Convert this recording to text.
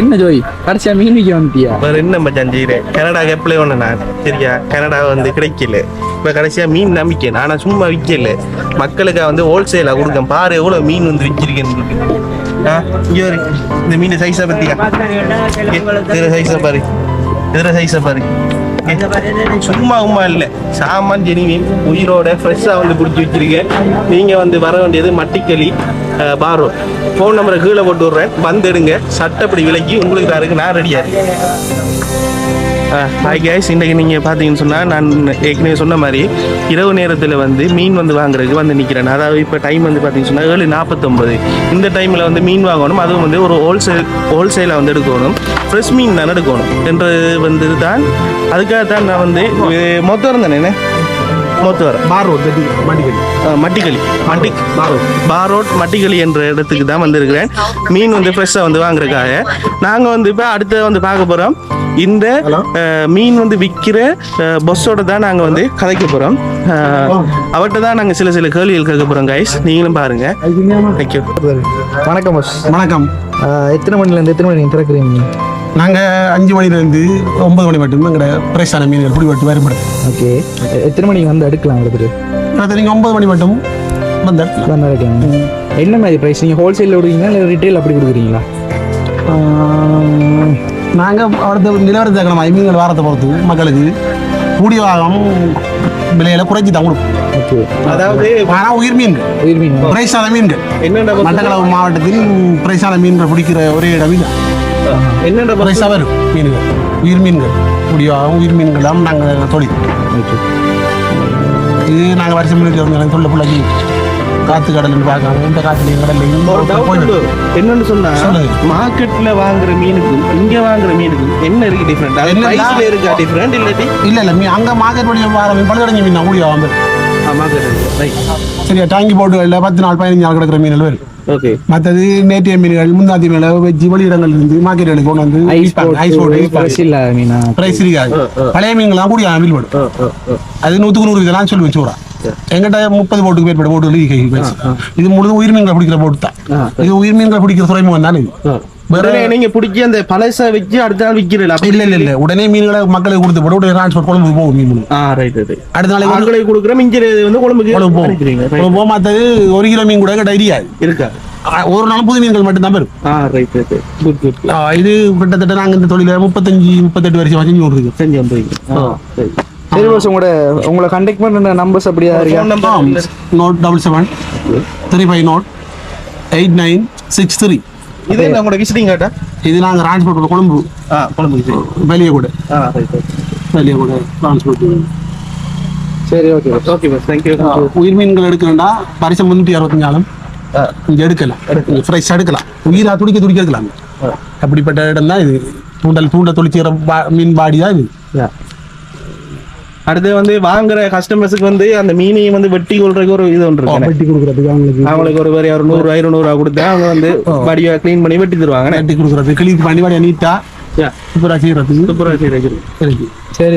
என்ன ஜோய் கடைசியா மீன் விற்க வந்துட்டியா? வேற என்ன மச்சான் செய்கிறேன், கனடாக்கு அப்ளை பண்ண நான் சரியா, கனடா வந்து கிடைக்கல. இப்போ கடைசியாக மீன் நம்பிக்கை ஆனால் சும்மா விற்கல, மக்களுக்கு வந்து ஹோல்சேலாக கொடுக்கேன். பாரு எவ்வளோ மீன் வந்து விற்கிறீங்கன்னு. இங்கே வரு இந்த மீன் சைஸை பற்றியா, இதில் சைஸை பாரு, இதில் சைஸை பாரு. சும்மா உமா இல்லை, சாமான் ஜெனிவின் உயிரோட ஃப்ரெஷ்ஷாக வந்து பிடிச்சி வச்சிருக்கேன். நீங்கள் வந்து வர வேண்டியது மட்டிக்களி பாரோ. ஃபோன் நம்பரை கீழே போட்டு விட்றேன், வந்துடுங்க. சட்டப்படி விலைக்கு உங்களுக்கு தான் நான் ரெடியாக இருக்கேன். ஹாய் கேஸ், இன்றைக்கி நீங்கள் பார்த்தீங்கன்னு சொன்னால் நான் ஏற்கனவே சொன்ன மாதிரி இரவு நேரத்தில் வந்து மீன் வந்து வாங்குறதுக்கு வந்து நிற்கிறேன். அதாவது இப்போ டைம் வந்து பார்த்தீங்கன்னு சொன்னால் 7:49. இந்த டைமில் வந்து மீன் வாங்கணும், அதுவும் வந்து ஒரு ஹோல்சேலாக வந்து எடுக்கணும், ஃப்ரெஷ் மீன் தான் எடுக்கணும் என்றது வந்து தான். அதுக்காக தான் நான் வந்து மொத்தம் இருந்தேன் என்ன மட்டிகளி என்ற இடத்துக்கு தான் வந்திருக்கிறேன். மீன் வந்து ஃப்ரெஷ்ஷாக வந்து வாங்குறதுக்காக. நாங்கள் வந்து இப்போ அடுத்த வந்து பார்க்க போகிறோம். இந்த மீன் வந்து விற்கிற பஸ்ஸோட தான் நாங்கள் வந்து கதைக்க போகிறோம். அவர்கிட்ட தான் நாங்கள் சில கேள்விகள் கேட்க போகிறோம் கைஸ், நீங்களும் பாருங்க. தேங்க்யூ. வணக்கம் பஸ். வணக்கம். எத்தனை மணிலேருந்து எத்தனை மணி திறக்கிறீங்க? நாங்கள் 5 மணிலேருந்து 9 மணி மட்டும் எங்களோட ஃப்ரெஷ்ஷான மீன்கள் பிடிபட்டு வேறுபடுது. ஓகே, எத்தனை மணிக்கு வந்து எடுக்கலாம் எடுத்துட்டு? நீங்கள் 9 மணி மட்டும் வந்து எடுக்கலாம். என்ன மாதிரி ப்ரைஸ்? நீங்கள் ஹோல்சேலில் கொடுக்குறீங்களா இல்லை ரிட்டெயில் அப்படி கொடுக்குறீங்களா? நாங்கள் அடுத்த நிலவரத்தை நம்ம மீன்கள் வாரத்தை பொறுத்து மக்களுக்கு கூடிய வாகம் விலையில குறைச்சி தான் கொடுக்கும். ஓகே, அதாவது உயிர் மீன்கள் பிரைஸான மீன்கள் என்னென்ன மட்டக்களப்பு மாவட்டத்தில் பிரைஸான மீன்கள் பிடிக்கிற ஒரே இடம் இல்லை. என்னென்ன பிரைஸாக வரும் மீன்கள், உயிர் மீன்கள் கூடிய வாகம் உயிர் மீன்கள் தான் நாங்கள் தொழில். இது நாங்கள் வருஷம் முன்னாடி சொல்ல பிள்ளைக்கு காத்து கடல் பார்க்கலாம். இந்த காத்துலையும் கடல்லையும் என்னன்னு சொன்னா மார்க்கெட்ல வாங்குற மீனுக்கும் இங்க வாங்குற மீனுக்கும் என்ன இருக்கு டிஃபரெண்ட்? அது பிரைஸ்ல இருக்கா டிஃபரெண்ட் இல்லாட்டி? இல்ல அங்க மார்க்கெட் வழியா வாங்குற பழுதடைஞ்ச மீன் தான் கூடிய வாங்க. சரியா, டாங்கி போட்டுகளில் 10 நாள் 15 நாள் கிடக்கிற மீன்கள் வரும். ஓகே, மற்றது நேற்றைய மீன்கள் முன்னாடி மீன்களை வச்சு வெளியிடங்கள் இருந்து மார்க்கெட்டுகளுக்கு கொண்டு வந்து பிரைஸ் இருக்காது. பழைய மீன்கள்லாம் கூடிய மீன் படும். அது 100-100 இதெல்லாம் சொல்லி வச்சு விடுறா. எங்கிட்ட 30 போட்டுக்கு மேற்பட்ட போட்டு இது முழுதும் உயிர் மீன்களை பிடிக்கிற போட்டு தான். இது உயிர் மீன்களை பிடிக்கிற துறைமுகம் தானே. நீங்க பிடிக்க அந்த பழச வச்சு அடுத்த நாள் விக்கிறீங்களா? இல்ல உடனே மீன்களை மக்களுக்கு கொடுத்து போட்டு உடனே டிரான்ஸ்போர்ட் கொழும்பு போகும் மீன். அடுத்த நாளைக்கு மக்களுக்கு கொடுக்குற மிஞ்சிற வந்து கொழும்புக்கு போகும். மற்றது 1 கிலோ மீன் கூட டைரியா இருக்கா. ஒரு நாள் புது மீன்கள் மட்டும்தான் வரும். இது கிட்டத்தட்ட நாங்க இந்த தொழில 35-38 வருஷம் செஞ்சு வந்துருக்கோம். சரி பாஸ், உங்களை கான்டாக்ட் பண்ணுற நம்பர்ஸ் அப்படியா இருக்கா? நோட் 77 359 8963. இது நம்மளோட விசிட்டிங் கார்டா? இது நாங்கள் டிரான்ஸ்போர்ட் கொழும்பு வெளியே கூட டிரான்ஸ்போர்ட். சரி, ஓகே ஓகே பாஸ், தேங்க்யூ. உயிர் மீன்கள் எடுக்கணும்னா பரிசம் 365 இங்கே எடுக்கலாம், ஃப்ரெஷ் எடுக்கலாம். உயிரா துடிக்க எடுக்கலாம். அப்படிப்பட்ட இடம் தான் இது. தூண்ட துளிச்சிக்கிற மீன் பாடி தான் இது. அடுத்து வந்து வாங்குற கஸ்டமர்ஸுக்கு வந்து அந்த மீனையும் வந்து வெட்டி கொள்றதுக்கு ஒரு இது ஒன்று இருக்கு. வெட்டி கொடுக்குறதுக்கு அவங்களுக்கு ஒரு 100-200 கொடுத்தா அவங்க வந்து பாடியை கிளீன் பண்ணி வெட்டி தருவாங்க. வெட்டி கொடுக்குறது கிளீன் பண்ணி பாடியை நீட்டா சூப்பராக செய்யறதுக்கு சரி.